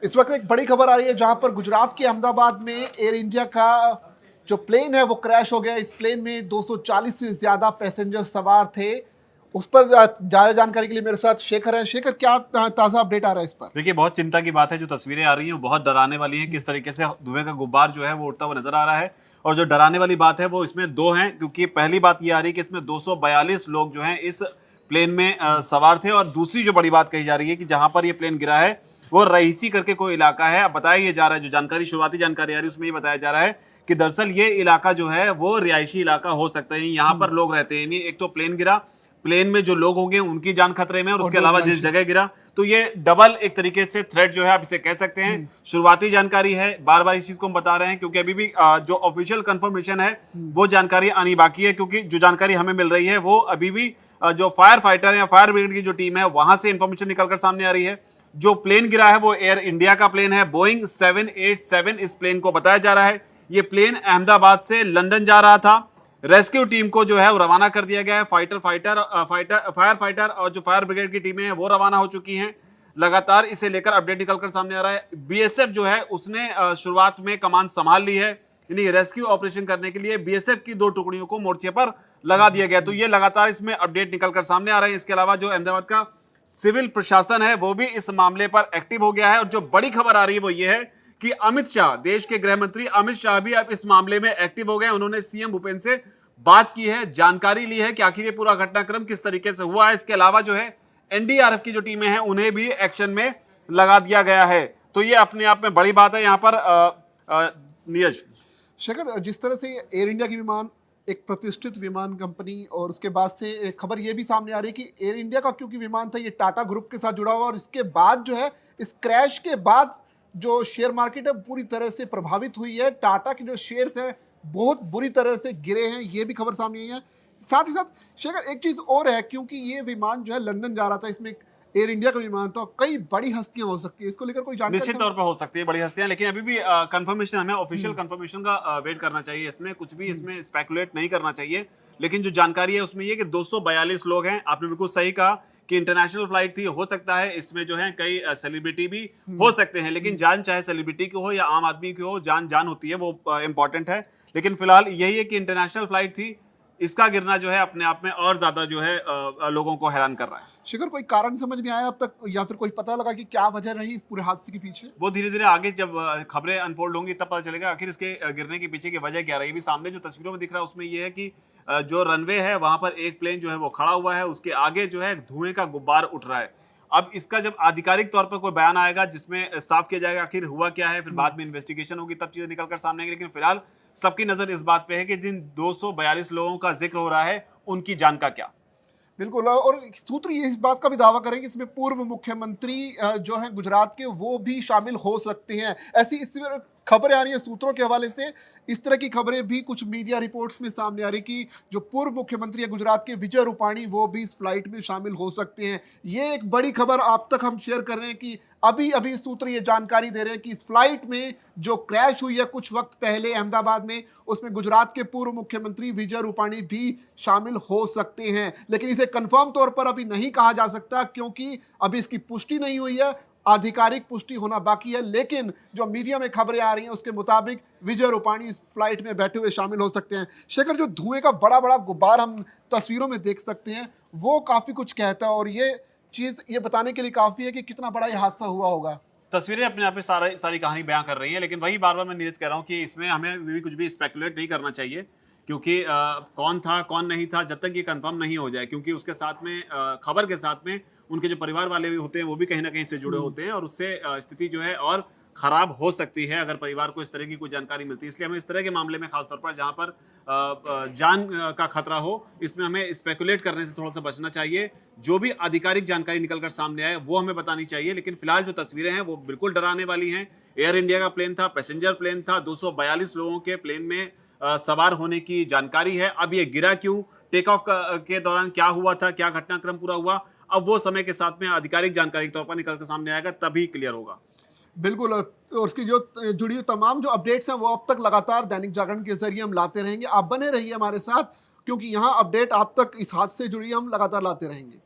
इस वक्त एक बड़ी खबर आ रही है जहां पर गुजरात के अहमदाबाद में एयर इंडिया का जो प्लेन है वो क्रैश हो गया। इस प्लेन में 240 से ज्यादा पैसेंजर सवार थे। उस पर ज्यादा जानकारी के लिए मेरे साथ शेखर है। शेखर, क्या ताजा अपडेट आ रहा है इस पर? देखिए, बहुत चिंता की बात है। जो तस्वीरें आ रही हैं वो बहुत डराने वाली हैं। किस तरीके से धुएं का गुब्बार जो है वो उड़ता हुआ नजर आ रहा है। और जो डराने वाली बात है वो इसमें दो हैं, क्योंकि पहली बात ये आ रही है कि इसमें 242 लोग जो हैं इस प्लेन में सवार थे। और दूसरी जो बड़ी बात कही जा रही है कि जहां पर ये प्लेन गिरा है वो रईसी करके कोई इलाका है। अब बताया ये जा रहा है, जो जानकारी शुरुआती जानकारी आ रही है उसमें ये बताया जा रहा है कि दरअसल ये इलाका जो है वो रिहायशी इलाका हो सकता है। यहाँ पर लोग रहते हैं। एक तो प्लेन गिरा, प्लेन में जो लोग होंगे उनकी जान खतरे में, और उसके अलावा जिस जगह गिरा, तो ये डबल एक तरीके से थ्रेट जो है आप इसे कह सकते हैं। शुरुआती जानकारी है, बार बार इस चीज को हम बता रहे हैं क्योंकि अभी भी जो ऑफिशियल कंफर्मेशन है वो जानकारी आनी बाकी है। क्योंकि जो जानकारी हमें मिल रही है वो अभी भी जो फायर फाइटर या फायर ब्रिगेड की जो टीम है वहां से इंफॉर्मेशन निकलकर सामने आ रही है। जो प्लेन गिरा है वो एयर इंडिया का प्लेन है, बोइंग 787 इस प्लेन को बताया जा रहा है। ये प्लेन अहमदाबाद से लंदन जा रहा था। रेस्क्यू टीम को जो है वो रवाना कर दिया गया है। फायर फाइटर और जो फायर ब्रिगेड की टीमें हैं वो रवाना हो चुकी हैं। लगातार इसे लेकर अपडेट निकलकर सामने आ रहा है। बीएसएफ जो है उसने शुरुआत में कमान संभाल ली है। यानी रेस्क्यू ऑपरेशन करने के लिए बीएसएफ की 2 टुकड़ियों को मोर्चे पर लगा दिया गया। तो ये लगातार इसमें अपडेट निकलकर सामने आ रहे हैं। इसके अलावा जो अहमदाबाद का सिविल प्रशासन है वो भी इस मामले पर एक्टिव हो गया है। और जो बड़ी खबर आ रही है वो ये है कि अमित शाह, देश के गृह मंत्री अमित शाह भी अब इस मामले में एक्टिव हो गए। उन्होंने सीएम भूपेंद्र से बात की है, जानकारी ली है कि आखिर ये पूरा घटनाक्रम किस तरीके से हुआ है। इसके अलावा जो है एनडीआरएफ की जो टीमें हैं उन्हें भी एक्शन में लगा दिया गया है। तो ये अपने आप में बड़ी बात है यहाँ पर नीरज। शेखर, जिस तरह से एयर इंडिया की विमान एक प्रतिष्ठित विमान कंपनी, और उसके बाद से एक खबर ये भी सामने आ रही है कि एयर इंडिया का क्योंकि विमान था ये टाटा ग्रुप के साथ जुड़ा हुआ, और इसके बाद जो है इस क्रैश के बाद जो शेयर मार्केट है पूरी तरह से प्रभावित हुई है। टाटा के जो शेयर्स हैं बहुत बुरी तरह से गिरे हैं, ये भी खबर सामने आई है। साथ ही साथ शेखर, एक चीज और है, क्योंकि ये विमान जो है लंदन जा रहा था, इसमें एयर इंडिया का विमान था, कई बड़ी हस्तियां हो सकती है, इसको लेकर कोई जानकारी? निश्चित तौर पर हो सकती है बड़ी हस्तियां, लेकिन अभी भी कंफर्मेशन, हमें ऑफिशियल कंफर्मेशन का वेट करना चाहिए। इसमें कुछ भी इसमें स्पेकुलेट नहीं करना चाहिए। लेकिन जो जानकारी है उसमें ये कि 242 लोग हैं। आपने बिल्कुल सही कहा कि इंटरनेशनल फ्लाइट थी, हो सकता है इसमें जो है कई सेलिब्रिटी भी हो सकते हैं। लेकिन जान चाहे सेलिब्रिटी की हो या आम आदमी की हो, जान जान होती है, वो इंपॉर्टेंट है। लेकिन फिलहाल यही है कि इंटरनेशनल फ्लाइट थी, इसका गिरना जो है अपने आप में और ज्यादा जो है लोगों को हैरान कर रहा है। शिखर, कोई कारण समझ में आया अब तक, या फिर कोई पता लगा कि क्या वजह रही इस पूरे हादसे के पीछे? वो धीरे धीरे आगे जब खबरें अनफोल्ड होंगी तब पता चलेगा आखिर इसके गिरने के पीछे की वजह क्या रही। भी सामने जो तस्वीरों में दिख रहा है उसमें ये है कि जो रनवे है वहां पर एक प्लेन जो है वो खड़ा हुआ है, उसके आगे जो है धुएं का गुब्बार उठ रहा है। अब इसका जब आधिकारिक तौर पर कोई बयान आएगा जिसमें साफ किया जाएगा आखिर हुआ क्या है, फिर बाद में इन्वेस्टिगेशन होगी, तब चीजें निकलकर सामने आएंगी। लेकिन फिलहाल सबकी नजर इस बात पे है कि जिन 242 लोगों का जिक्र हो रहा है उनकी जान का क्या। बिल्कुल, और सूत्र ये इस बात का भी दावा करेंगे इसमें पूर्व मुख्यमंत्री जो हैं गुजरात के, वो भी शामिल हो सकते हैं। ऐसी इस खबरें आ रही है सूत्रों के हवाले से। इस तरह की खबरें भी कुछ मीडिया रिपोर्ट्स में सामने आ रही कि जो पूर्व मुख्यमंत्री है गुजरात के विजय रूपाणी, वो भी इस फ्लाइट में शामिल हो सकते हैं। ये एक बड़ी खबर आप तक हम शेयर कर रहे हैं कि अभी अभी सूत्र ये जानकारी दे रहे हैं कि इस फ्लाइट में जो क्रैश हुई है कुछ वक्त पहले अहमदाबाद में, उसमें गुजरात के पूर्व मुख्यमंत्री विजय रूपाणी भी शामिल हो सकते हैं। लेकिन इसे कंफर्म तौर पर अभी नहीं कहा जा सकता क्योंकि अभी इसकी पुष्टि नहीं हुई है, आधिकारिक पुष्टि होना बाकी है। लेकिन जो मीडिया में खबरें आ रही हैं उसके मुताबिक विजय रूपाणी इस फ्लाइट में बैठे हुए शामिल हो सकते हैं। शेखर, जो धुएं का बड़ा बड़ा गुब्बार हम तस्वीरों में देख सकते हैं वो काफी कुछ कहता है, और ये चीज ये बताने के लिए काफी है कि कितना बड़ा ये हादसा हुआ होगा। तस्वीरें अपने आप में सारी कहानी बयां कर रही हैं। लेकिन वही बार बार मैं नीरज कह रहा हूं कि इसमें हमें भी कुछ भी स्पेकुलेट नहीं करना चाहिए, क्योंकि कौन था कौन नहीं था जब तक ये कंफर्म नहीं हो जाए, क्योंकि उसके साथ में खबर के साथ में उनके जो परिवार वाले भी होते हैं वो भी कहीं ना कहीं से जुड़े होते हैं, और उससे स्थिति जो है और खराब हो सकती है अगर परिवार को इस तरह की कोई जानकारी मिलती है। इसलिए हमें इस तरह के मामले में खासतौर पर जहां पर जान का खतरा हो, इसमें हमें स्पेकुलेट करने से थोड़ा सा बचना चाहिए। जो भी आधिकारिक जानकारी निकलकर सामने आए वो हमें बतानी चाहिए। लेकिन फिलहाल जो तस्वीरें हैं वो बिल्कुल डराने वाली हैं। एयर इंडिया का प्लेन था, पैसेंजर प्लेन था, 242 लोगों के प्लेन में सवार होने की जानकारी है। अब ये गिरा क्यों, टेक ऑफ के दौरान क्या हुआ था, क्या घटनाक्रम पूरा हुआ, अब वो समय के साथ में आधिकारिक जानकारी के तौर पर निकल कर सामने आएगा, तभी क्लियर होगा। बिल्कुल, और उसकी जो जुड़ी हुई तमाम जो अपडेट्स हैं वो अब तक लगातार दैनिक जागरण के जरिए हम लाते रहेंगे। आप बने रहिए हमारे साथ, क्योंकि यहाँ अपडेट आप तक इस हादसे से जुड़ी हम लगातार लाते रहेंगे।